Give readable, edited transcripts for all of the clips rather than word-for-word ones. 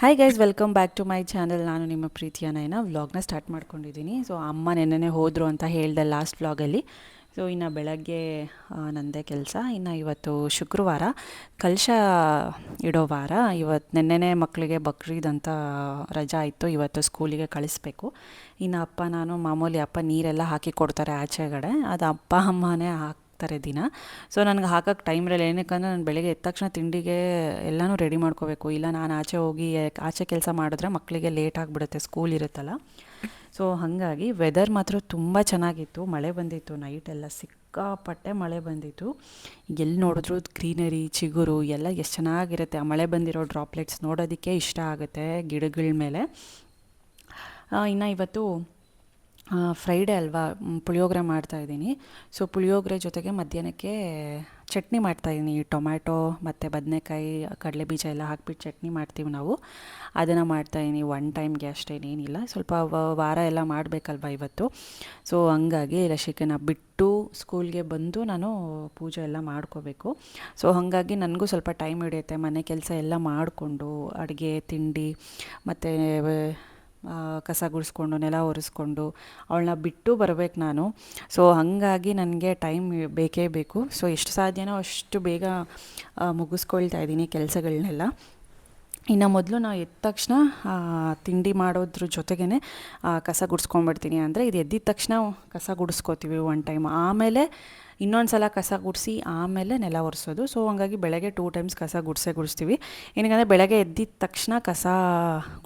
Hi guys, welcome back to my channel. ನಾನು ನಿಮ್ಮ ಪ್ರೀತಿಯ ನಯನ ವ್ಲಾಗ್ನ ಸ್ಟಾರ್ಟ್ ಮಾಡ್ಕೊಂಡಿದ್ದೀನಿ. ಸೊ ಅಮ್ಮ ನೆನ್ನೆನೇ ಹೋದರು ಅಂತ ಹೇಳಿದೆ ಲಾಸ್ಟ್ ವ್ಲಾಗಲ್ಲಿ. ಸೊ ಇನ್ನು ಬೆಳಗ್ಗೆ ನನ್ನದೇ ಕೆಲಸ. ಇನ್ನು ಇವತ್ತು ಶುಕ್ರವಾರ, ಕಲಶ ಇಡೋ ವಾರ. ಇವತ್ತು ನೆನ್ನೆನೇ ಮಕ್ಕಳಿಗೆ ಬಕ್ರೀದ್ ಅಂತ ರಜಾ ಇತ್ತು, ಇವತ್ತು ಸ್ಕೂಲಿಗೆ ಕಳಿಸ್ಬೇಕು. ಇನ್ನು ಅಪ್ಪ ನಾನು ಮಾಮೂಲಿ ಅಪ್ಪ ನೀರೆಲ್ಲ ಹಾಕಿ ಕೊಡ್ತಾರೆ ಆಚೆಗಡೆ, ಅದು ಅಪ್ಪ ಅಮ್ಮನೇ ಹಾಕ್ತಾರೆ ದಿನ. ಸೊ ನನಗೆ ಹಾಕೋಕ್ಕೆ ಟೈಮ್ ಇರಲ್ಲ. ಏನಕ್ಕಂದರೆ ನಾನು ಬೆಳಗ್ಗೆ ಎದ್ದ ತಕ್ಷಣ ತಿಂಡಿಗೆ ಎಲ್ಲನೂ ರೆಡಿ ಮಾಡ್ಕೋಬೇಕು. ಇಲ್ಲ ನಾನು ಆಚೆ ಹೋಗಿ ಆಚೆ ಕೆಲಸ ಮಾಡಿದ್ರೆ ಮಕ್ಕಳಿಗೆ ಲೇಟ್ ಆಗಿಬಿಡುತ್ತೆ, ಸ್ಕೂಲ್ ಇರುತ್ತಲ್ಲ. ಸೊ ಹಾಗಾಗಿ ವೆದರ್ ಮಾತ್ರ ತುಂಬ ಚೆನ್ನಾಗಿತ್ತು. ಮಳೆ ಬಂದಿತ್ತು, ನೈಟೆಲ್ಲ ಸಿಕ್ಕಾಪಟ್ಟೆ ಮಳೆ ಬಂದಿತ್ತು. ಎಲ್ಲಿ ನೋಡಿದ್ರು ಗ್ರೀನರಿ, ಚಿಗುರು ಎಲ್ಲ ಎಷ್ಟು ಚೆನ್ನಾಗಿರುತ್ತೆ. ಆ ಮಳೆ ಬಂದಿರೋ ಡ್ರಾಪ್ಲೆಟ್ಸ್ ನೋಡೋದಕ್ಕೆ ಇಷ್ಟ ಆಗುತ್ತೆ ಗಿಡಗಳ ಮೇಲೆ. ಇನ್ನು ಇವತ್ತು ಫ್ರೈಡೇ ಅಲ್ವಾ, ಪುಳಿಯೋಗರೆ ಮಾಡ್ತಾಯಿದ್ದೀನಿ. ಸೊ ಪುಳಿಯೋಗರೆ ಜೊತೆಗೆ ಮಧ್ಯಾಹ್ನಕ್ಕೆ ಚಟ್ನಿ ಮಾಡ್ತಾಯಿದ್ದೀನಿ. ಟೊಮ್ಯಾಟೊ ಮತ್ತು ಬದನೆಕಾಯಿ, ಕಡಲೆಬೀಜ ಎಲ್ಲ ಹಾಕ್ಬಿಟ್ಟು ಚಟ್ನಿ ಮಾಡ್ತೀವಿ ನಾವು, ಅದನ್ನು ಮಾಡ್ತಾಯಿದ್ದೀನಿ. ಒನ್ ಟೈಮ್ಗೆ ಅಷ್ಟೇನೇನಿಲ್ಲ, ಸ್ವಲ್ಪ ವಾರ ಎಲ್ಲ ಮಾಡಬೇಕಲ್ವ ಇವತ್ತು. ಸೊ ಹಂಗಾಗಿ ರಶಿಕನ ಬಿಟ್ಟು ಸ್ಕೂಲ್ಗೆ ಬಂದು ನಾನು ಪೂಜೆ ಎಲ್ಲ ಮಾಡ್ಕೋಬೇಕು. ಸೊ ಹಾಗಾಗಿ ನನಗೂ ಸ್ವಲ್ಪ ಟೈಮ್ ಹಿಡಿಯುತ್ತೆ ಮನೆ ಕೆಲಸ ಎಲ್ಲ ಮಾಡಿಕೊಂಡು, ಅಡುಗೆ ತಿಂಡಿ ಮತ್ತು ಕಸ ಗುಡಿಸ್ಕೊಂಡು ನೆಲ ಒರೆಸ್ಕೊಂಡು ಅವಳನ್ನ ಬಿಟ್ಟು ಬರಬೇಕು ನಾನು. ಸೊ ಹಾಗಾಗಿ ನನಗೆ ಟೈಮ್ ಬೇಕೇ ಬೇಕು. ಸೊ ಎಷ್ಟು ಸಾಧ್ಯನೋ ಅಷ್ಟು ಬೇಗ ಮುಗಿಸ್ಕೊಳ್ತಾ ಇದ್ದೀನಿ ಕೆಲಸಗಳನ್ನೆಲ್ಲ. ಇನ್ನು ಮೊದಲು ನಾವು ಎದ್ದ ತಕ್ಷಣ ತಿಂಡಿ ಮಾಡೋದ್ರ ಜೊತೆಗೇ ಕಸ ಗುಡಿಸ್ಕೊಂಡ್ಬಿಡ್ತೀನಿ. ಅಂದರೆ ಇದು ಎದ್ದಿದ ತಕ್ಷಣ ಕಸ ಗುಡಿಸ್ಕೋತೀವಿ ಒನ್ ಟೈಮ್, ಆಮೇಲೆ ಇನ್ನೊಂದು ಸಲ ಕಸ ಗುಡಿಸಿ ಆಮೇಲೆ ನೆಲ ಒರೆಸೋದು. ಸೊ ಹಂಗಾಗಿ ಬೆಳಗ್ಗೆ 2 ಟೈಮ್ಸ್ ಕಸ ಗುಡಿಸ್ತೀವಿ. ಏನಕ್ಕಂದರೆ ಬೆಳಗ್ಗೆ ಎದ್ದಿದ ತಕ್ಷಣ ಕಸ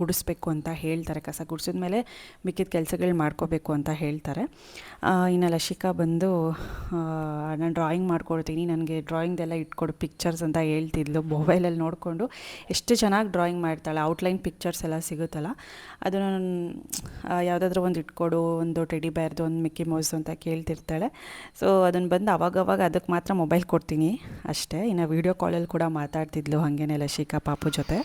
ಗುಡಿಸ್ಬೇಕು ಅಂತ ಹೇಳ್ತಾರೆ. ಕಸ ಗುಡಿಸಿದ ಮೇಲೆ ಮಿಕ್ಕಿದ ಕೆಲಸಗಳು ಮಾಡ್ಕೋಬೇಕು ಅಂತ ಹೇಳ್ತಾರೆ. ಇನ್ನು ಲಶಿಕಾ ಬಂದು ನಾನು ಡ್ರಾಯಿಂಗ್ ಮಾಡ್ಕೊಡ್ತೀನಿ, ನನಗೆ ಡ್ರಾಯಿಂಗ್ದೆಲ್ಲ ಇಟ್ಕೊಡು ಪಿಕ್ಚರ್ಸ್ ಅಂತ ಹೇಳ್ತಿದ್ಲು. ಮೊಬೈಲಲ್ಲಿ ನೋಡಿಕೊಂಡು ಎಷ್ಟು ಚೆನ್ನಾಗಿ ಡ್ರಾಯಿಂಗ್ ಮಾಡ್ತಾಳೆ. ಔಟ್ಲೈನ್ ಪಿಕ್ಚರ್ಸ್ ಎಲ್ಲ ಸಿಗುತ್ತಲ್ಲ, ಅದನ್ನು ಯಾವುದಾದ್ರೂ ಒಂದು ಇಟ್ಕೊಡು, ಒಂದು ಟೆಡಿ ಬೇರ್ದು, ಒಂದು ಮಿಕ್ಕಿ ಮೌಸ್ ಅಂತ ಕೇಳ್ತಿರ್ತಾಳೆ. ಸೊ ಅದನ್ನು ಬಂದು ಅವಾಗವಾಗ ಅದಕ್ಕೆ ಮಾತ್ರ ಮೊಬೈಲ್ ಕೊಡ್ತೀನಿ ಅಷ್ಟೇ. ಇನ್ನು ವೀಡಿಯೋ ಕಾಲಲ್ಲಿ ಕೂಡ ಮಾತಾಡ್ತಿದ್ಲು ಹಾಗೇನೆ ಲಶಿಕಾ ಪಾಪು ಜೊತೆ.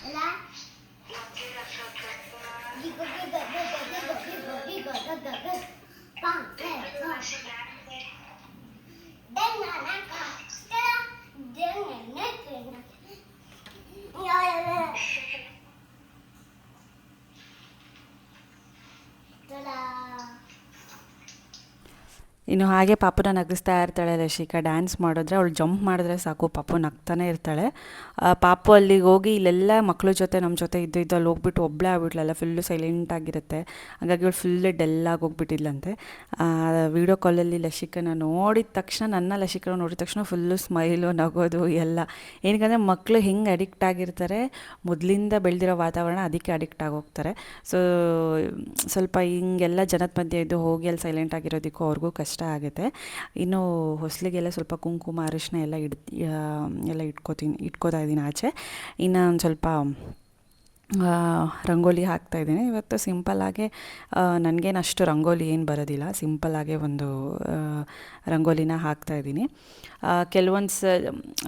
ಇನ್ನು ಹಾಗೆ ಪಾಪುನ ನಗಿಸ್ತಾ ಇರ್ತಾಳೆ ರಶಿಕಾ. ಡ್ಯಾನ್ಸ್ ಮಾಡಿದ್ರೆ, ಅವಳು ಜಂಪ್ ಮಾಡಿದ್ರೆ ಸಾಕು ಪಾಪು ನಗ್ತಾನೆ ಇರ್ತಾಳೆ. ಪಾಪು ಅಲ್ಲಿಗೆ ಹೋಗಿ ಇಲ್ಲೆಲ್ಲ ಮಕ್ಕಳ ಜೊತೆ ನಮ್ಮ ಜೊತೆ ಇದ್ದು ಅಲ್ಲಿ ಹೋಗ್ಬಿಟ್ಟು ಒಬ್ಬಳೇ ಆಗ್ಬಿಟ್ಲಲ್ಲ, ಫುಲ್ಲು ಸೈಲೆಂಟಾಗಿರುತ್ತೆ. ಹಾಗಾಗಿ ಅವಳು ಫುಲ್ಲು ಡೆಲ್ಲಾಗಿ ಹೋಗ್ಬಿಟ್ಟಿದ್ಲಂತೆ. ವೀಡಿಯೋ ಕಾಲಲ್ಲಿ ಲಶಿಕನ ನೋಡಿದ ತಕ್ಷಣ, ಲಶಿಕನ ನೋಡಿದ ತಕ್ಷಣ ಫುಲ್ಲು ಸ್ಮೈಲು, ನಗೋದು ಎಲ್ಲ. ಏನಕ್ಕಂದರೆ ಮಕ್ಕಳು ಹೆಂಗೆ ಅಡಿಕ್ಟ್ ಆಗಿರ್ತಾರೆ, ಮೊದಲಿಂದ ಬೆಳೆದಿರೋ ವಾತಾವರಣ ಅದಕ್ಕೆ ಅಡಿಕ್ಟ್ ಆಗೋಗ್ತಾರೆ. ಸೊ ಸ್ವಲ್ಪ ಹಿಂಗೆಲ್ಲ ಜನದ ಮಧ್ಯೆ ಇದ್ದು ಹೋಗಿ ಅಲ್ಲಿ ಸೈಲೆಂಟಾಗಿರೋದಕ್ಕೂ ಅವ್ರಿಗೂ ಕಷ್ಟ ಆಗುತ್ತೆ. ಇನ್ನು ಹೊಸಲಿಗೆಲ್ಲ ಸ್ವಲ್ಪ ಕುಂಕುಮ ಅರಿಶಿನ ಎಲ್ಲ ಇಟ್ಕೋತಾ ಇದ್ದೀನಿ ಆಚೆ. ಇನ್ನು ಒಂದು ಸ್ವಲ್ಪ ರಂಗೋಲಿ ಹಾಕ್ತಾಯಿದ್ದೀನಿ ಇವತ್ತು. ಸಿಂಪಲ್ಲಾಗೆ, ನನಗೇನು ಅಷ್ಟು ರಂಗೋಲಿ ಏನು ಬರೋದಿಲ್ಲ, ಸಿಂಪಲ್ಲಾಗೆ ಒಂದು ರಂಗೋಲಿನ ಹಾಕ್ತಾಯಿದ್ದೀನಿ. ಕೆಲವೊಂದು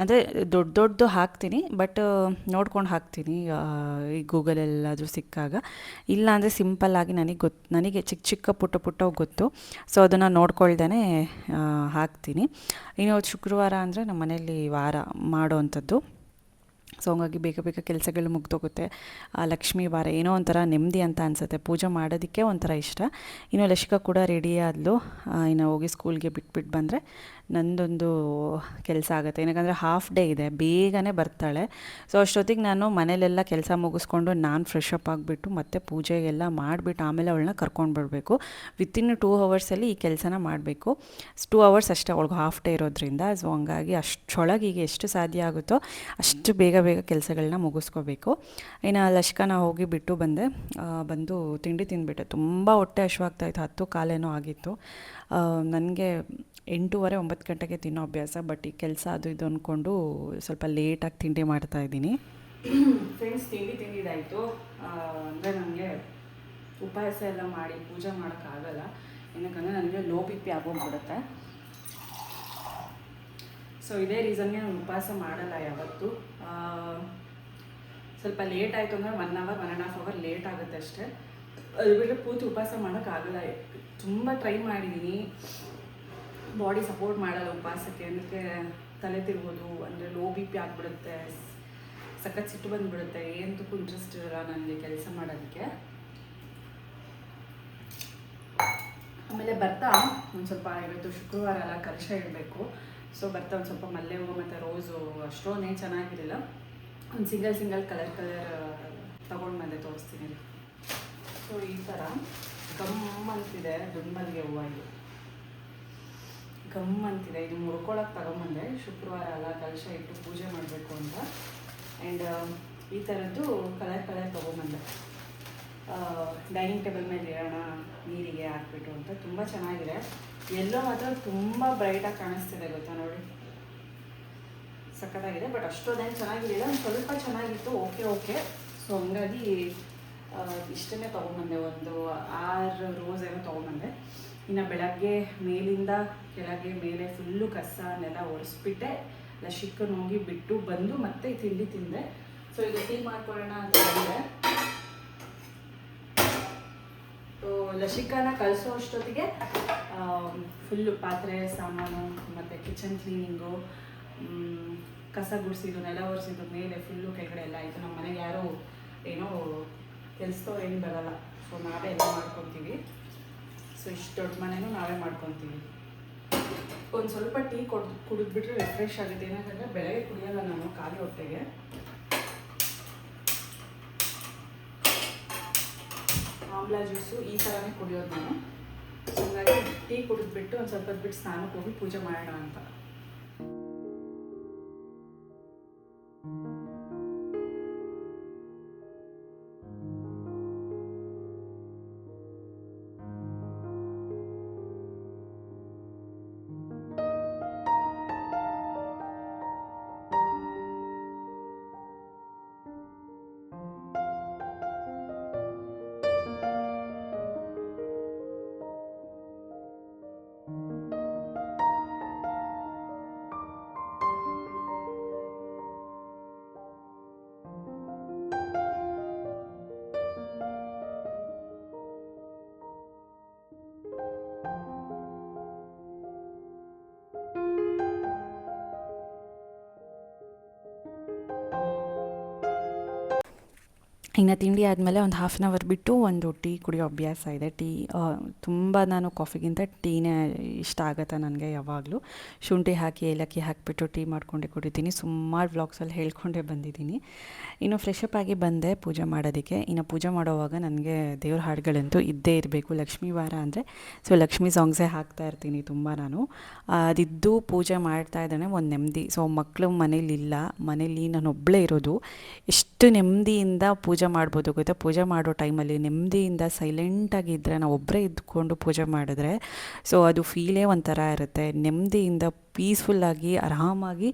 ಅಂದರೆ ದೊಡ್ಡದು ಹಾಕ್ತೀನಿ, ಬಟ್ ನೋಡ್ಕೊಂಡು ಹಾಕ್ತೀನಿ ಈ ಗೂಗಲೆಲ್ಲಾದರೂ ಸಿಕ್ಕಾಗ. ಇಲ್ಲ ಅಂದರೆ ಸಿಂಪಲ್ಲಾಗಿ ನನಗೆ ಚಿಕ್ಕ ಪುಟ್ಟ ಗೊತ್ತು. ಸೊ ಅದನ್ನು ನೋಡ್ಕೊಳ್ದೇ ಹಾಕ್ತೀನಿ. ಇನ್ನು ಶುಕ್ರವಾರ ಅಂದರೆ ನಮ್ಮ ಮನೆಯಲ್ಲಿ ವಾರ ಮಾಡೋ ಅಂಥದ್ದು. ಸೊ ಹಂಗಾಗಿ ಬೇಗ ಕೆಲಸಗಳು ಮುಗ್ದೋಗುತ್ತೆ. ಲಕ್ಷ್ಮೀ ವಾರ ಏನೋ ಒಂಥರ ನೆಮ್ಮದಿ ಅಂತ ಅನಿಸುತ್ತೆ, ಪೂಜೆ ಮಾಡೋದಕ್ಕೆ ಒಂಥರ ಇಷ್ಟ. ಇನ್ನು ಲಶಿಕಾ ಕೂಡ ರೆಡಿ ಆದಳು. ಇನ್ನು ಹೋಗಿ ಸ್ಕೂಲ್ಗೆ ಬಿಟ್ಬಿಟ್ಟು ಬಂದರೆ ನಂದೊಂದು ಕೆಲಸ ಆಗುತ್ತೆ. ಏನಕ್ಕಂದರೆ ಹಾಫ್ ಡೇ ಇದೆ, ಬೇಗನೆ ಬರ್ತಾಳೆ. ಸೊ ಅಷ್ಟೊತ್ತಿಗೆ ನಾನು ಮನೇಲೆಲ್ಲ ಕೆಲಸ ಮುಗಿಸ್ಕೊಂಡು ನಾನು ಫ್ರೆಶ್ ಅಪ್ ಆಗಿಬಿಟ್ಟು ಮತ್ತೆ ಪೂಜೆಗೆಲ್ಲ ಮಾಡಿಬಿಟ್ಟು ಆಮೇಲೆ ಅವಳನ್ನ ಕರ್ಕೊಂಡು ಬರಬೇಕು. ವಿತಿನ್ 2 ಅವರ್ಸಲ್ಲಿ ಈ ಕೆಲಸನ ಮಾಡಬೇಕು. 2 ಅವರ್ಸ್ ಅಷ್ಟೇ ಅವಳಿಗೆ ಹಾಫ್ ಡೇ ಇರೋದ್ರಿಂದ. ಸೊ ಹಂಗಾಗಿ ಅಷ್ಟರೊಳಗೆ ಈಗ ಎಷ್ಟು ಸಾಧ್ಯ ಆಗುತ್ತೋ ಅಷ್ಟು ಬೇಗ ಕೆಲಸಗಳನ್ನ ಮುಗಿಸ್ಕೋಬೇಕು. ಇನ್ನು ಲಶಿಕಾನ ಹೋಗಿ ಬಿಟ್ಟು ಬಂದು ತಿಂಡಿ ತಿಂದುಬಿಟ್ಟೆ. ತುಂಬ ಹೊಟ್ಟೆ ಹಶ್ವಾಗ್ತಾಯಿತ್ತು, 10 ಕಾಲೇನೋ ಆಗಿತ್ತು. ನನಗೆ 8:30 9 ಗಂಟೆಗೆ ತಿನ್ನೋ ಅಭ್ಯಾಸ, ಬಟ್ ಈ ಕೆಲಸ ಅದು ಇದು ಅಂದ್ಕೊಂಡು ಸ್ವಲ್ಪ ಲೇಟಾಗಿ ತಿಂಡಿ ಮಾಡ್ತಾಯಿದ್ದೀನಿ. ಫ್ರೆಂಡ್ಸ್, ತಿಂದಿದ್ದಾಯಿತು. ಅಂದರೆ ನನಗೆ ಉಪವಾಸ ಎಲ್ಲ ಮಾಡಿ ಪೂಜೆ ಮಾಡೋಕ್ಕಾಗಲ್ಲ. ಏನಕ್ಕಂದರೆ ನನಗೆ ಲೋ ಬಿ ಪಿ ಆಗೋಗ್ಬಿಡುತ್ತೆ. ಸೊ ಇದೇ ರೀಸನ್ಗೆ ನಾನು ಉಪವಾಸ ಮಾಡಲ್ಲ ಯಾವತ್ತು. ಸ್ವಲ್ಪ ಲೇಟ್ ಆಯಿತು ಅಂದರೆ 1 ಅವರ್ 1.5 ಅವರ್ ಲೇಟ್ ಆಗುತ್ತೆ ಅಷ್ಟೇ. ಅದು ಬಿಟ್ಟರೆ ಪೂರ್ತಿ ಉಪವಾಸ ಮಾಡೋಕ್ಕಾಗಲ್ಲ. ತುಂಬ ಟ್ರೈ ಮಾಡಿದ್ದೀನಿ, ಬಾಡಿ ಸಪೋರ್ಟ್ ಮಾಡಲ್ಲ ಉಪವಾಸಕ್ಕೆ. ಅದಕ್ಕೆ ತಲೆ ತಿರ್ಬೋದು, ಅಂದರೆ ಲೋ ಬಿ ಪಿ ಆಗಿಬಿಡುತ್ತೆ, ಸಖತ್ ಸಿಟ್ಟು ಬಂದುಬಿಡುತ್ತೆ, ಏನಂತಕ್ಕೂ ಇಂಟ್ರೆಸ್ಟ್ ಇರಲ್ಲ ನನಗೆ ಕೆಲಸ ಮಾಡೋದಕ್ಕೆ. ಆಮೇಲೆ ಬರ್ತಾ ಒಂದು ಸ್ವಲ್ಪ ಇವತ್ತು ಶುಕ್ರವಾರ ಅಲ್ಲ, ಕಲಶ ಇಡಬೇಕು. ಸೊ ಬರ್ತಾ ಒಂದು ಸ್ವಲ್ಪ ಮಲ್ಲೆ ಹೂವು ಮತ್ತು ರೋಸು ಅಷ್ಟೊಂದೇನು ಚೆನ್ನಾಗಿರಲಿಲ್ಲ, ಒಂದು ಸಿಂಗಲ್ ಕಲರ್ ತೊಗೊಂಡು ಬಂದೆ, ತೋರಿಸ್ತೀನಿ. ಸೊ ಈ ಥರ ಗಮ್ ಅಂತಿದೆ ದುಂಡು ಮಲ್ಲಿಗೆ ಹೂವು, ಇದು ಗಮ್ ಅಂತಿದೆ. ಇದು ಮುಡ್ಕೊಳಕ್ಕೆ ತಗೊಂಬಂದೆ, ಶುಕ್ರವಾರ ಅಲ್ಲ ಕಲಶ ಇಟ್ಟು ಪೂಜೆ ಮಾಡಬೇಕು ಅಂತ. ಆ್ಯಂಡ್ ಈ ಥರದ್ದು ಕಲರ್ ತೊಗೊಂಬಂದೆ, ಡೈನಿಂಗ್ ಟೇಬಲ್ ಮೇಲೆ ಇಡೋಣ ನೀರಿಗೆ ಹಾಕ್ಬಿಟ್ಟು ಅಂತ. ತುಂಬ ಚೆನ್ನಾಗಿದೆ. ಎಲ್ಲೋ ಮಾತ್ರ ತುಂಬ ಬ್ರೈಟಾಗಿ ಕಾಣಿಸ್ತಿದೆ, ಗೊತ್ತಾ ನೋಡಿ, ಸಖತ್ತಾಗಿದೆ. ಬಟ್ ಅಷ್ಟೊಂದೇನು ಚೆನ್ನಾಗಿರಲಿಲ್ಲ, ಒಂದು ಸ್ವಲ್ಪ ಚೆನ್ನಾಗಿತ್ತು. ಓಕೆ. ಸೊ ಹಂಗಾಗಿ ಇಷ್ಟನ್ನೇ ತೊಗೊಂಬಂದೆ, ಒಂದು 6 ರೋಸ್ ಏನೋ ತೊಗೊಂಬಂದೆ. ಇನ್ನು ಬೆಳಗ್ಗೆ ಮೇಲಿಂದ ಕೆಳಗೆ ಮೇಲೆ ಫುಲ್ಲು ಕಸನೆಲ್ಲ ಒರೆಸ್ಬಿಟ್ಟೆ, ಲಸಿಕನ್ನು ಹೋಗಿ ಬಿಟ್ಟು ಬಂದು ಮತ್ತೆ ತಿಂಡಿ ತಿಂದೆ. ಸೊ ಈಗ ಟೀ ಮಾಡ್ಕೊಳ್ಳೋಣ ಅಂತ ಬಂದೆ. ಲಸಿಕಾನ ಕಳಿಸೋ ಅಷ್ಟೊತ್ತಿಗೆ ಫುಲ್ಲು ಪಾತ್ರೆ ಸಾಮಾನು ಮತ್ತು ಕಿಚನ್ ಕ್ಲೀನಿಂಗು, ಕಸ ಗುಡಿಸಿದ್ದು, ನೆಲ ಒರೆಸಿದ್ದು, ಮೇಲೆ ಫುಲ್ಲು ಕೆಳಗಡೆ ಎಲ್ಲ ಆಯಿತು. ನಮ್ಮ ಮನೆಗೆ ಯಾರೂ ಏನೋ ಕೆಲಸದವ್ರು ಏನು ಬರಲ್ಲ, ಸೊ ನಾವೇ ಎಲ್ಲ ಮಾಡ್ಕೊತೀವಿ. ಸೊ ಇಷ್ಟು ದೊಡ್ಡ ಮನೆಯೂ ನಾವೇ ಮಾಡ್ಕೊತೀವಿ. ಒಂದು ಸ್ವಲ್ಪ ಟೀ ಕುಡಿದ್ಬಿಟ್ರೆ ರಿಫ್ರೆಶ್ ಆಗುತ್ತೆ. ಏನಂತಂದರೆ ಬೆಳಗ್ಗೆ ಕುಡಿಯೋಲ್ಲ ನಾನು ಖಾಲಿ ಹೊಟ್ಟೆಗೆ. ಆಮ್ಲ ಜ್ಯೂಸು ಈ ಥರನೇ ಕುಡಿಯೋದು ನಾನು. ಹಾಗಾಗಿ ಟೀ ಕುಡಿದ್ಬಿಟ್ಟು ಒಂದು ಸ್ವಲ್ಪ ಬಿಟ್ಟು ಸ್ನಾನಕ್ಕೆ ಹೋಗಿ ಪೂಜೆ ಮಾಡೋಣ ಅಂತ. ಇನ್ನು ತಿಂಡಿ ಆದಮೇಲೆ ಒಂದು 1/2 ಅವರ್ ಬಿಟ್ಟು ಒಂದು ಟೀ ಕುಡಿಯೋ ಅಭ್ಯಾಸ ಇದೆ. ಟೀ ತುಂಬ, ನಾನು ಕಾಫಿಗಿಂತ ಟೀನೇ ಇಷ್ಟ ಆಗುತ್ತೆ ನನಗೆ ಯಾವಾಗಲೂ. ಶುಂಠಿ ಹಾಕಿ ಏಲಕ್ಕಿ ಹಾಕಿಬಿಟ್ಟು ಟೀ ಮಾಡ್ಕೊಂಡೆ ಕುಡಿತೀನಿ. ಸುಮಾರು ವ್ಲಾಗ್ಸಲ್ಲಿ ಹೇಳ್ಕೊಂಡೇ ಬಂದಿದ್ದೀನಿ. ಇನ್ನು ಫ್ರೆಶಪ್ ಆಗಿ ಬಂದೆ ಪೂಜೆ ಮಾಡೋದಕ್ಕೆ. ಇನ್ನು ಪೂಜೆ ಮಾಡೋವಾಗ ನನಗೆ ದೇವ್ರ ಹಾಡುಗಳಂತೂ ಇದ್ದೇ ಇರಬೇಕು. ಲಕ್ಷ್ಮೀ ವಾರ ಅಂದರೆ ಸೊ ಲಕ್ಷ್ಮೀ ಸಾಂಗ್ಸೇ ಹಾಕ್ತಾ ಇರ್ತೀನಿ ತುಂಬ ನಾನು. ಅದಿದ್ದು ಪೂಜೆ ಮಾಡ್ತಾ ಇದ್ದಾನೆ ಒಂದು ನೆಮ್ಮದಿ. ಸೊ ಮಕ್ಕಳು ಮನೇಲಿಲ್ಲ, ಮನೇಲಿ ನಾನು ಒಬ್ಬಳೇ ಇರೋದು. ಎಷ್ಟು ನೆಮ್ಮದಿಯಿಂದ ಪೂಜೆ ಮಾಡ್ಬೋದು ಗೊತ್ತಾ. ಪೂಜೆ ಮಾಡೋ ಟೈಮಲ್ಲಿ ನೆಮ್ಮದಿಯಿಂದ ಸೈಲೆಂಟಾಗಿದ್ದರೆ, ನಾವು ಒಬ್ಬರೇ ಇದ್ಕೊಂಡು ಪೂಜೆ ಮಾಡಿದ್ರೆ ಸೊ ಅದು ಫೀಲೇ ಒಂಥರ ಇರುತ್ತೆ. ನೆಮ್ಮದಿಯಿಂದ ಪೀಸ್ಫುಲ್ಲಾಗಿ ಆರಾಮಾಗಿ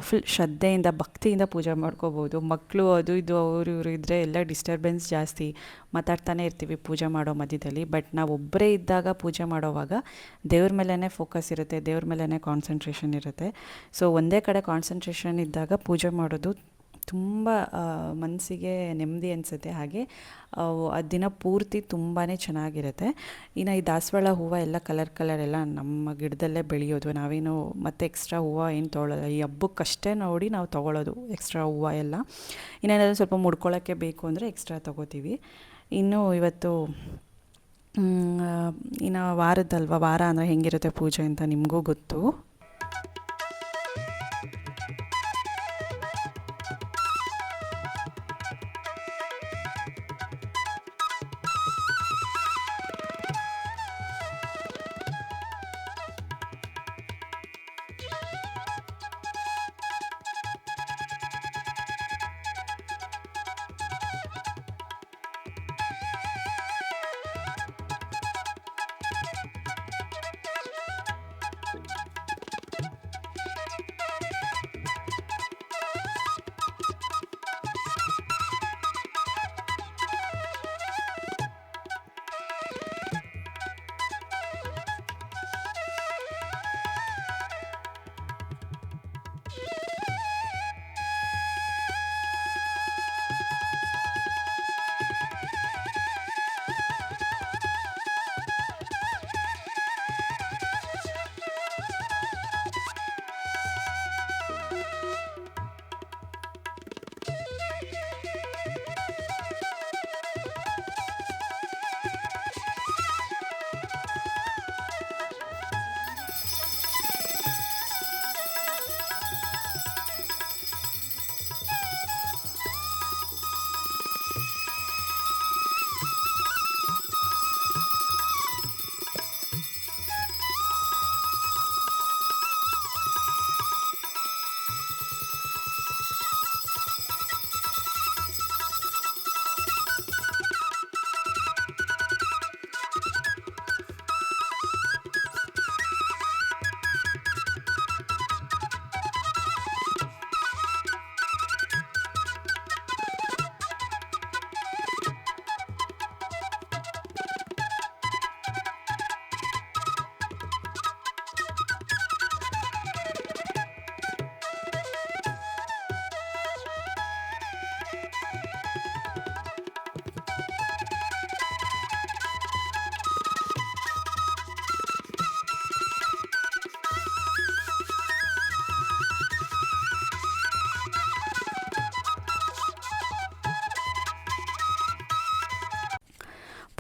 ಫುಲ್ ಶ್ರದ್ಧೆಯಿಂದ ಭಕ್ತಿಯಿಂದ ಪೂಜೆ ಮಾಡ್ಕೋಬೋದು. ಮಕ್ಕಳು ಅದು ಇದು ಅವರು ಇವರು ಇದ್ದರೆ ಎಲ್ಲ ಡಿಸ್ಟರ್ಬೆನ್ಸ್ ಜಾಸ್ತಿ, ಮಾತಾಡ್ತಾನೆ ಇರ್ತೀವಿ ಪೂಜೆ ಮಾಡೋ ಮಧ್ಯದಲ್ಲಿ. ಬಟ್ ನಾವು ಒಬ್ಬರೇ ಇದ್ದಾಗ ಪೂಜೆ ಮಾಡೋವಾಗ ದೇವ್ರ ಮೇಲೇ ಫೋಕಸ್ ಇರುತ್ತೆ, ದೇವ್ರ ಮೇಲೇ ಕಾನ್ಸಂಟ್ರೇಷನ್ ಇರುತ್ತೆ. ಸೊ ಒಂದೇ ಕಡೆ ಕಾನ್ಸಂಟ್ರೇಷನ್ ಇದ್ದಾಗ ಪೂಜೆ ಮಾಡೋದು ತುಂಬ ಮನಸ್ಸಿಗೆ ನೆಮ್ಮದಿ ಅನಿಸುತ್ತೆ. ಹಾಗೆ ಆ ದಿನ ಪೂರ್ತಿ ತುಂಬಾ ಚೆನ್ನಾಗಿರುತ್ತೆ. ಇನ್ನು ಈ ದಾಸವಾಳ ಹೂವು ಎಲ್ಲ ಕಲರ್ ಎಲ್ಲ ನಮ್ಮ ಗಿಡದಲ್ಲೇ ಬೆಳೆಯೋದು. ನಾವೇನು ಮತ್ತೆ ಎಕ್ಸ್ಟ್ರಾ ಹೂವು ಏನು ತೊಗೊಳ್ಳೋಲ್ಲ, ಈ ಹಬ್ಬಕ್ಕಷ್ಟೇ ನೋಡಿ ನಾವು ತೊಗೊಳ್ಳೋದು ಎಕ್ಸ್ಟ್ರಾ ಹೂವು ಎಲ್ಲ. ಇನ್ನೇನಾದರೂ ಸ್ವಲ್ಪ ಮುಡ್ಕೊಳ್ಳೋಕ್ಕೆ ಬೇಕು ಅಂದರೆ ಎಕ್ಸ್ಟ್ರಾ ತೊಗೋತೀವಿ. ಇನ್ನು ಇವತ್ತು ಇನ್ನು ವಾರ ಅಂದರೆ ಹೆಂಗಿರುತ್ತೆ ಪೂಜೆ ಅಂತ ನಿಮಗೂ ಗೊತ್ತು.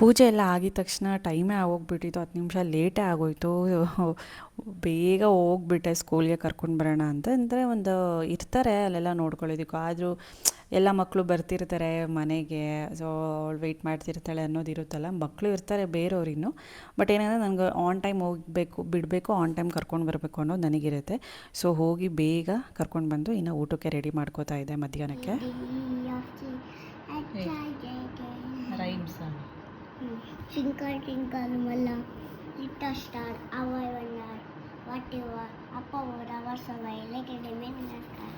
ಪೂಜೆ ಎಲ್ಲ ಆಗಿದ ತಕ್ಷಣ ಟೈಮೇ ಆಗೋಗ್ಬಿಟ್ಟಿತ್ತು, 10 ನಿಮಿಷ ಲೇಟೇ ಆಗೋಯಿತು. ಬೇಗ ಹೋಗ್ಬಿಟ್ಟೆ ಸ್ಕೂಲ್ಗೆ ಕರ್ಕೊಂಡು ಬರೋಣ ಅಂತ. ಅಂದರೆ ಒಂದು ಇರ್ತಾರೆ ಅಲ್ಲೆಲ್ಲ ನೋಡ್ಕೊಳ್ಳೋದಕ್ಕೂ, ಆದರೂ ಎಲ್ಲ ಮಕ್ಕಳು ಬರ್ತಿರ್ತಾರೆ ಮನೆಗೆ, ಸೊ ಅವಳು ವೆಯ್ಟ್ ಮಾಡ್ತಿರ್ತಾಳೆ ಅನ್ನೋದಿರುತ್ತಲ್ಲ. ಮಕ್ಕಳು ಇರ್ತಾರೆ ಬೇರೆಯವ್ರು ಇನ್ನು, ಬಟ್ ಏನಂದರೆ ನನಗೆ ಆನ್ ಟೈಮ್ ಹೋಗಬೇಕು, ಬಿಡಬೇಕು, ಆನ್ ಟೈಮ್ ಕರ್ಕೊಂಡು ಬರಬೇಕು ಅನ್ನೋದು ನನಗಿರುತ್ತೆ. ಸೊ ಹೋಗಿ ಬೇಗ ಕರ್ಕೊಂಡು ಬಂದು ಇನ್ನು ಊಟಕ್ಕೆ ರೆಡಿ ಮಾಡ್ಕೋತಾ ಇದೆ ಮಧ್ಯಾಹ್ನಕ್ಕೆ. Twinkle, twinkle, mala, little star, how I wonder, what you are, up over our survey, like a diamond in the sky.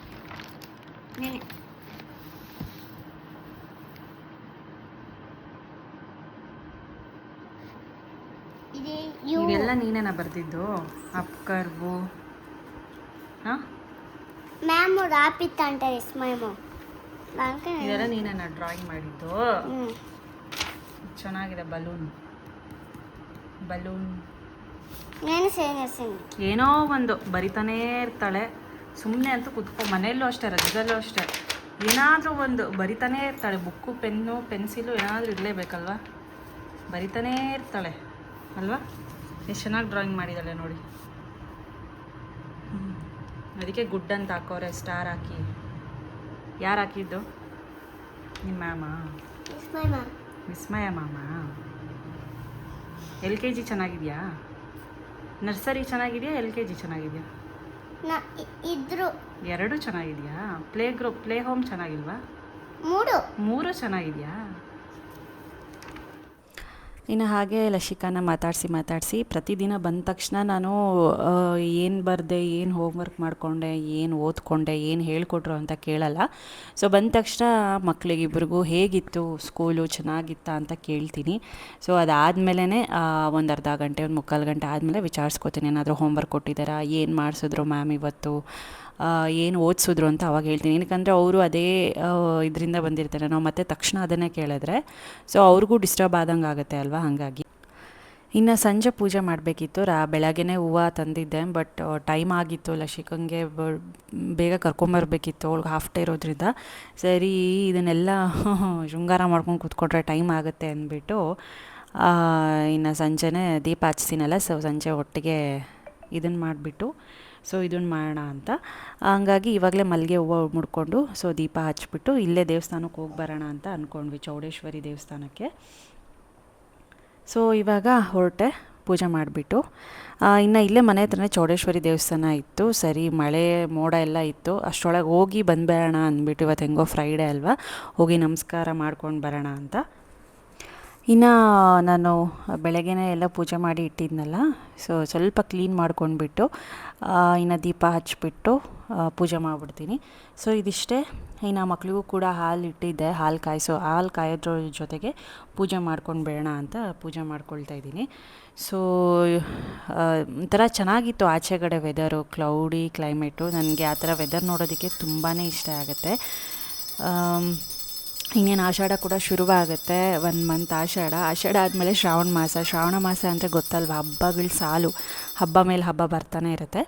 ಇವೆಲ್ಲ ನೀನೇನ ಬರ್ತಿದ್ದು? ಅಪ್ ಕರ್ವು ಹಾಂ ಮ್ಯಾಮ್ ಅವ್ರು ಆಪಿತ್ತ ಅಂತಾರೆ. ಎಸ್ ಮ್ಯಾಮು ಇದೆಲ್ಲ ನೀನೇನ ಡ್ರಾಯಿಂಗ್ ಮಾಡಿದ್ದು? ಚೆನ್ನಾಗಿದೆ. ಬಲೂನ್ ಏನೋ ಒಂದು ಬರಿತಾನೇ ಇರ್ತಾಳೆ. ಸುಮ್ಮನೆ ಅಂತೂ ಕುತ್ಕೊ, ಮನೆಯಲ್ಲೂ ಅಷ್ಟೇ, ರಜದಲ್ಲೂ ಅಷ್ಟೇ, ಏನಾದರೂ ಒಂದು ಬರಿತಾನೇ ಇರ್ತಾಳೆ. ಬುಕ್ಕು, ಪೆನ್ನು, ಪೆನ್ಸಿಲು ಏನಾದರೂ ಇರಲೇಬೇಕಲ್ವ, ಬರಿತಾನೇ ಇರ್ತಾಳೆ ಅಲ್ವಾ? ಎಷ್ಟು ಚೆನ್ನಾಗಿ ಡ್ರಾಯಿಂಗ್ ಮಾಡಿದ್ದಾಳೆ ನೋಡಿ. ಅದಕ್ಕೆ ಗುಡ್ ಅಂತ ಹಾಕೋರೆ, ಸ್ಟಾರ್ ಹಾಕಿ. ಯಾರು ಹಾಕಿದ್ದು? ನಿಮ್ಮ ಮ್ಯಾಮ? ವಿಸ್ಮಯ ಮಾಮ. LKG ಚೆನ್ನಾಗಿದೆಯಾ? ನರ್ಸರಿ ಚೆನ್ನಾಗಿದೆಯಾ? LKG ಚೆನ್ನಾಗಿದೆಯಾ? ಎರಡು ಚೆನ್ನಾಗಿದೆಯಾ? ಪ್ಲೇ ಹೋಮ್ ಚೆನ್ನಾಗಿಲ್ವಾ? ಮೂರು ಚೆನ್ನಾಗಿದೆಯಾ? ಇನ್ನು ಹಾಗೆ ಲಶಿಕಾನ ಮಾತಾಡಿಸಿ ಪ್ರತಿದಿನ ಬಂದ ತಕ್ಷಣ ನಾನು ಏನು ಬರೆದೆ, ಏನು ಹೋಮ್ವರ್ಕ್ ಮಾಡಿಕೊಂಡೆ, ಏನು ಓದ್ಕೊಂಡೆ, ಏನು ಹೇಳ್ಕೊಟ್ರು ಅಂತ ಕೇಳಲ್ಲ. ಸೊ ಬಂದ ತಕ್ಷಣ ಮಕ್ಕಳಿಗಿಬ್ರಿಗೂ ಹೇಗಿತ್ತು ಸ್ಕೂಲು, ಚೆನ್ನಾಗಿತ್ತಾ ಅಂತ ಕೇಳ್ತೀನಿ. ಸೊ ಅದಾದಮೇಲೆ ಒಂದು ಅರ್ಧ ಗಂಟೆ, ಒಂದು ಮುಕ್ಕಾಲು ಗಂಟೆ ಆದಮೇಲೆ ವಿಚಾರಿಸ್ಕೋತೀನಿ, ಏನಾದರೂ ಹೋಮ್ವರ್ಕ್ ಕೊಟ್ಟಿದ್ದಾರಾ, ಏನು ಮಾಡಿಸಿದ್ರು ಮ್ಯಾಮ್ ಇವತ್ತು, ಏನು ಓದಿಸಿದ್ರು ಅಂತ ಅವಾಗ ಹೇಳ್ತೀನಿ. ಏನಕ್ಕಂದರೆ ಅವರು ಅದೇ ಇದರಿಂದ ಬಂದಿರ್ತಾರೆ, ನಾವು ಮತ್ತೆ ತಕ್ಷಣ ಅದನ್ನೇ ಕೇಳಿದ್ರೆ ಸೊ ಅವ್ರಿಗೂ ಡಿಸ್ಟರ್ಬ್ ಆದಂಗೆ ಆಗುತ್ತೆ ಅಲ್ವಾ, ಹಾಗಾಗಿ. ಇನ್ನು ಸಂಜೆ ಪೂಜೆ ಮಾಡಬೇಕಿತ್ತು. ಬೆಳಗ್ಗೆನೇ ಹೂವು ತಂದಿದ್ದೆ, ಬಟ್ ಟೈಮ್ ಆಗಿತ್ತು. ಲಶಿಕಂಗೆ ಬೇಗ ಕರ್ಕೊಂಬರ್ಬೇಕಿತ್ತು, ಅವ್ಳಿಗೆ ಹಾಫ್ ಡೇ ಇರೋದ್ರಿಂದ. ಸರಿ ಇದನ್ನೆಲ್ಲ ಶೃಂಗಾರ ಮಾಡ್ಕೊಂಡು ಕೂತ್ಕೊಂಡ್ರೆ ಟೈಮ್ ಆಗುತ್ತೆ ಅಂದ್ಬಿಟ್ಟು ಇನ್ನು ಸಂಜೆನೇ ದೀಪ ಹಚ್ತೀನಲ್ಲ, ಸೊ ಸಂಜೆ ಒಟ್ಟಿಗೆ ಇದನ್ನು ಮಾಡಿಬಿಟ್ಟು ಸೊ ಇದನ್ನು ಮಾಡೋಣ ಅಂತ. ಹಂಗಾಗಿ ಇವಾಗಲೇ ಮಲ್ಲಿಗೆ ಹೂವು ಮುಡ್ಕೊಂಡು ಸೊ ದೀಪ ಹಚ್ಬಿಟ್ಟು ಇಲ್ಲೇ ದೇವಸ್ಥಾನಕ್ಕೆ ಹೋಗಿ ಬರೋಣ ಅಂತ ಅಂದ್ಕೊಂಡ್ವಿ, ಚೌಡೇಶ್ವರಿ ದೇವಸ್ಥಾನಕ್ಕೆ. ಸೊ ಇವಾಗ ಹೊರಟೆ ಪೂಜೆ ಮಾಡಿಬಿಟ್ಟು. ಇನ್ನು ಇಲ್ಲೇ ಮನೆ ಹತ್ರನೇ ಚೌಡೇಶ್ವರಿ ದೇವಸ್ಥಾನ ಇತ್ತು. ಸರಿ ಮಳೆ ಮೋಡ ಎಲ್ಲ ಇತ್ತು, ಅಷ್ಟರೊಳಗೆ ಹೋಗಿ ಬಂದುಬೇಡೋಣ ಅಂದ್ಬಿಟ್ಟು, ಇವತ್ತು ಹೆಂಗೋ ಫ್ರೈಡೇ ಅಲ್ವಾ, ಹೋಗಿ ನಮಸ್ಕಾರ ಮಾಡ್ಕೊಂಡು ಬರೋಣ ಅಂತ. ಇನ್ನು ನಾನು ಬೆಳಗ್ಗೆನೇ ಎಲ್ಲ ಪೂಜೆ ಮಾಡಿ ಇಟ್ಟಿದ್ನಲ್ಲ, ಸೊ ಸ್ವಲ್ಪ ಕ್ಲೀನ್ ಮಾಡ್ಕೊಂಡ್ಬಿಟ್ಟು ಇನ್ನು ದೀಪ ಹಚ್ಬಿಟ್ಟು ಪೂಜೆ ಮಾಡಿಬಿಡ್ತೀನಿ. ಸೊ ಇದಿಷ್ಟೇ. ಇನ್ನು ಮಕ್ಕಳಿಗೂ ಕೂಡ ಹಾಲು ಇಟ್ಟಿದ್ದೆ, ಹಾಲು ಕಾಯೋದ್ರ ಜೊತೆಗೆ ಪೂಜೆ ಮಾಡ್ಕೊಂಡು ಬೇಡ ಅಂತ ಪೂಜೆ ಮಾಡ್ಕೊಳ್ತಾ ಇದ್ದೀನಿ. ಸೊ ಒಂಥರ ಚೆನ್ನಾಗಿತ್ತು ಆಚೆಗಡೆ ವೆದರು, ಕ್ಲೌಡಿ ಕ್ಲೈಮೇಟು. ನನಗೆ ಆ ಥರ ವೆದರ್ ನೋಡೋದಕ್ಕೆ ತುಂಬಾ ಇಷ್ಟ ಆಗುತ್ತೆ. ಇನ್ನೇನು ಆಷಾಢ ಕೂಡ ಶುರುವಾಗುತ್ತೆ, 1 ಮಂತ್ ಆಷಾಢ ಆದಮೇಲೆ ಶ್ರಾವಣ ಮಾಸ ಅಂದರೆ ಗೊತ್ತಲ್ವ, ಹಬ್ಬಗಳ ಸಾಲು, ಹಬ್ಬ ಮೇಲೆ ಹಬ್ಬ ಬರ್ತಾನೆ ಇರುತ್ತೆ.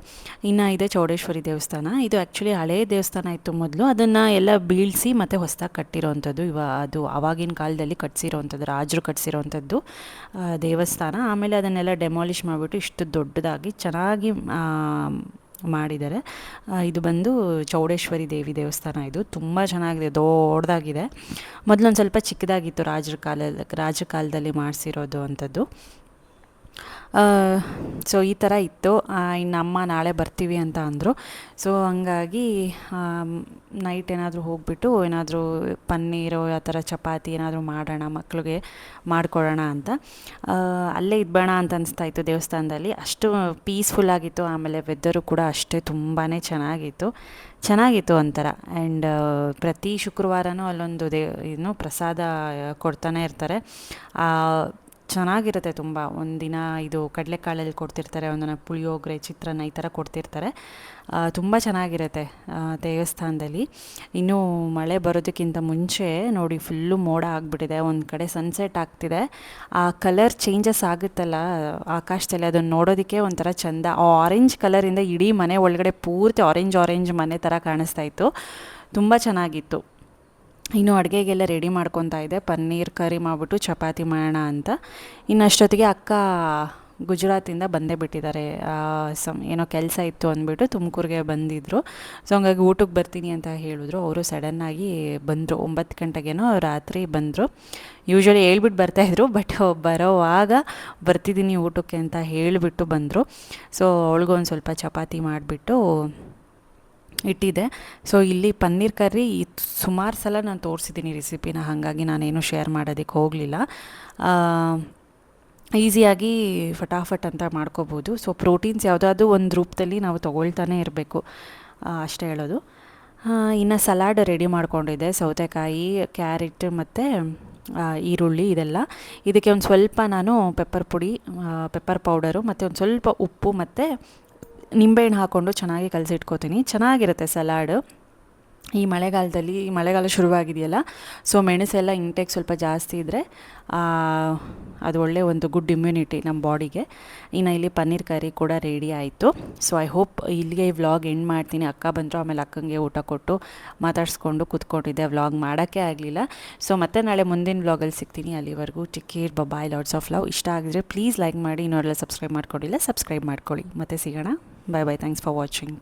ಇನ್ನು ಇದೆ ಚೌಡೇಶ್ವರಿ ದೇವಸ್ಥಾನ. ಇದು ಆ್ಯಕ್ಚುಲಿ ಹಳೇ ದೇವಸ್ಥಾನ ಇತ್ತು ಮೊದಲು, ಅದನ್ನು ಎಲ್ಲ ಬೀಳಿಸಿ ಮತ್ತು ಹೊಸದಾಗಿ ಕಟ್ಟಿರೋವಂಥದ್ದು. ಅದು ಆವಾಗಿನ ಕಾಲದಲ್ಲಿ ಕಟ್ಸಿರೋವಂಥದ್ದು, ರಾಜರು ಕಟ್ಸಿರೋವಂಥದ್ದು ದೇವಸ್ಥಾನ. ಆಮೇಲೆ ಅದನ್ನೆಲ್ಲ ಡೆಮಾಲಿಷ್ ಮಾಡಿಬಿಟ್ಟು ಇಷ್ಟು ದೊಡ್ಡದಾಗಿ ಚೆನ್ನಾಗಿ ಮಾಡಿದ್ದಾರೆ. ಇದು ಬಂದು ಚೌಡೇಶ್ವರಿ ದೇವಿ ದೇವಸ್ಥಾನ. ಇದು ತುಂಬ ಚೆನ್ನಾಗಿದೆ, ದೊಡ್ಡದಾಗಿದೆ. ಮೊದಲೊಂದು ಸ್ವಲ್ಪ ಚಿಕ್ಕದಾಗಿತ್ತು, ರಾಜರ ಕಾಲದಲ್ಲಿ ಮಾಡಿಸಿರೋದು ಅಂಥದ್ದು. ಸೊ ಈ ಥರ ಇತ್ತು. ಇನ್ನು ಅಮ್ಮ ನಾಳೆ ಬರ್ತೀವಿ ಅಂತ ಅಂದರು. ಸೊ ಹಂಗಾಗಿ ನೈಟ್ ಏನಾದರೂ ಹೋಗಿಬಿಟ್ಟು ಏನಾದರೂ ಪನ್ನೀರು ಆ ಥರ ಚಪಾತಿ ಏನಾದರೂ ಮಾಡೋಣ, ಮಕ್ಕಳಿಗೆ ಮಾಡಿಕೊಡೋಣ ಅಂತ. ಅಲ್ಲೇ ಇದ್ಬೇಡ ಅಂತ ಅನಿಸ್ತಾಯಿತ್ತು ದೇವಸ್ಥಾನದಲ್ಲಿ. ಅಷ್ಟು ಪೀಸ್ಫುಲ್ಲಾಗಿತ್ತು. ಆಮೇಲೆ ವೆದರು ಕೂಡ ಅಷ್ಟೇ ತುಂಬಾ ಚೆನ್ನಾಗಿತ್ತು ಒಂಥರ. ಆ್ಯಂಡ್ ಪ್ರತಿ ಶುಕ್ರವಾರನೂ ಅಲ್ಲೊಂದು ಪ್ರಸಾದ ಕೊಡ್ತಾನೆ ಇರ್ತಾರೆ. ಚೆನ್ನಾಗಿರುತ್ತೆ ತುಂಬ. ಒಂದಿನ ಇದು ಕಡಲೆಕಾಳಲ್ಲಿ ಕೊಡ್ತಿರ್ತಾರೆ, ಒಂದಿನ ಪುಳಿಯೋಗರೆ, ಚಿತ್ರಾನ್ನ ಈ ಥರ ಕೊಡ್ತಿರ್ತಾರೆ. ತುಂಬ ಚೆನ್ನಾಗಿರುತ್ತೆ ದೇವಸ್ಥಾನದಲ್ಲಿ. ಇನ್ನೂ ಮಳೆ ಬರೋದಕ್ಕಿಂತ ಮುಂಚೆ ನೋಡಿ ಫುಲ್ಲು ಮೋಡ ಆಗಿಬಿಟ್ಟಿದೆ. ಒಂದು ಕಡೆ ಸನ್ಸೆಟ್ ಆಗ್ತಿದೆ, ಆ ಕಲರ್ ಚೇಂಜಸ್ ಆಗುತ್ತಲ್ಲ ಆಕಾಶದಲ್ಲಿ, ಅದನ್ನು ನೋಡೋದಕ್ಕೆ ಒಂಥರ ಚೆಂದ. ಆ ಆರೆಂಜ್ ಕಲರಿಂದ ಇಡೀ ಮನೆ ಒಳಗಡೆ ಪೂರ್ತಿ ಆರೆಂಜ್ ಮನೆ ಥರ ಕಾಣಿಸ್ತಾ ಇತ್ತು. ತುಂಬ ಚೆನ್ನಾಗಿತ್ತು. ಇನ್ನು ಅಡುಗೆಗೆಲ್ಲ ರೆಡಿ ಮಾಡ್ಕೊತಾ ಇದ್ದೆ, ಪನ್ನೀರ್ ಕರಿ ಮಾಡಿಬಿಟ್ಟು ಚಪಾತಿ ಮಾಡೋಣ ಅಂತ. ಇನ್ನು ಅಷ್ಟೊತ್ತಿಗೆ ಅಕ್ಕ ಗುಜರಾತಿಂದ ಬಂದೇ ಬಿಟ್ಟಿದ್ದಾರೆ. ಏನೋ ಕೆಲಸ ಇತ್ತು ಅಂದ್ಬಿಟ್ಟು ತುಮಕೂರಿಗೆ ಬಂದಿದ್ದರು. ಸೊ ಹಂಗಾಗಿ ಊಟಕ್ಕೆ ಬರ್ತೀನಿ ಅಂತ ಹೇಳಿದ್ರು. ಅವರು ಸಡನ್ನಾಗಿ ಬಂದರು, 9 ಗಂಟೆಗೇನೋ ರಾತ್ರಿ ಬಂದರು. ಯೂಶ್ವಲಿ ಹೇಳ್ಬಿಟ್ಟು ಬರ್ತಾಯಿದ್ರು, ಬಟ್ ಬರೋವಾಗ ಬರ್ತಿದ್ದೀನಿ ಊಟಕ್ಕೆ ಅಂತ ಹೇಳಿಬಿಟ್ಟು ಬಂದರು. ಸೊ ಅವಳಿಗೊಂದು ಸ್ವಲ್ಪ ಚಪಾತಿ ಮಾಡಿಬಿಟ್ಟು ಇಟ್ಟಿದ್ದೆ. ಸೊ ಇಲ್ಲಿ ಪನ್ನೀರ್ ಕರ್ರಿ ಸುಮಾರು ಸಲ ನಾನು ತೋರಿಸಿದ್ದೀನಿ ರೆಸಿಪಿನ, ಹಾಗಾಗಿ ನಾನೇನು ಶೇರ್ ಮಾಡೋದಕ್ಕೆ ಹೋಗಲಿಲ್ಲ. ಈಸಿಯಾಗಿ ಫಟಾಫಟ್ ಅಂತ ಮಾಡ್ಕೋಬೋದು. ಸೊ ಪ್ರೋಟೀನ್ಸ್ ಯಾವುದಾದ್ರೂ ಒಂದು ರೂಪದಲ್ಲಿ ನಾವು ತೊಗೊಳ್ತಾನೆ ಇರಬೇಕು, ಅಷ್ಟೇ ಹೇಳೋದು. ಇನ್ನು ಸಲಾಡ್ ರೆಡಿ ಮಾಡ್ಕೊಂಡಿದ್ದೆ, ಸೌತೆಕಾಯಿ, ಕ್ಯಾರೆಟ್ ಮತ್ತು ಈರುಳ್ಳಿ ಇದೆಲ್ಲ. ಇದಕ್ಕೆ ಒಂದು ಸ್ವಲ್ಪ ನಾನು ಪೆಪ್ಪರ್ ಪುಡಿ, ಪೆಪ್ಪರ್ ಪೌಡರು ಮತ್ತು ಒಂದು ಸ್ವಲ್ಪ ಉಪ್ಪು ಮತ್ತು ನಿಂಬೆಹಣ್ಣು ಹಾಕ್ಕೊಂಡು ಚೆನ್ನಾಗಿ ಕಲಸಿಟ್ಕೋತೀನಿ. ಚೆನ್ನಾಗಿರುತ್ತೆ ಸಲಾಡ್ ಈ ಮಳೆಗಾಲದಲ್ಲಿ. ಈ ಮಳೆಗಾಲ ಶುರುವಾಗಿದೆಯಲ್ಲ, ಸೊ ಮೆಣಸೆಲ್ಲ ಇಂಟೇಕ್ ಸ್ವಲ್ಪ ಜಾಸ್ತಿ ಇದ್ದರೆ ಅದು ಒಳ್ಳೆ ಒಂದು ಗುಡ್ ಇಮ್ಯುನಿಟಿ ನಮ್ಮ ಬಾಡಿಗೆ. ಇನ್ನು ಇಲ್ಲಿ ಪನ್ನೀರ್ ಕರಿ ಕೂಡ ರೆಡಿ ಆಯಿತು. ಸೊ ಐ ಹೋಪ್ ಇಲ್ಲಿಗೆ ಈ ವ್ಲಾಗ್ ಎಂಡ್ ಮಾಡ್ತೀನಿ. ಅಕ್ಕ ಬಂದರು, ಆಮೇಲೆ ಅಕ್ಕಂಗೆ ಊಟ ಕೊಟ್ಟು ಮಾತಾಡಿಸ್ಕೊಂಡು ಕೂತ್ಕೊಂಡಿದ್ದೆ, ವ್ಲಾಗ್ ಮಾಡೋಕ್ಕೆ ಆಗಲಿಲ್ಲ. ಸೊ ಮತ್ತೆ ನಾಳೆ ಮುಂದಿನ ವ್ಲಾಗಲ್ಲಿ ಸಿಗ್ತೀನಿ. ಅಲ್ಲಿವರೆಗೂ take care, bye, lots of love. ಇಷ್ಟ ಆಗಿದ್ರೆ ಪ್ಲೀಸ್ ಲೈಕ್ ಮಾಡಿ, ಇನ್ನೊರೆಲ್ಲ ಸಬ್ಸ್ಕ್ರೈಬ್ ಮಾಡ್ಕೊಂಡಿಲ್ಲ ಸಬ್ಸ್ಕ್ರೈಬ್ ಮಾಡ್ಕೊಳ್ಳಿ. ಮತ್ತೆ ಸಿಗೋಣ. ಬಾಯ್ ಬಾಯ್, ಥ್ಯಾಂಕ್ಸ್ ಫಾರ್ ವಾಚಿಂಗ್.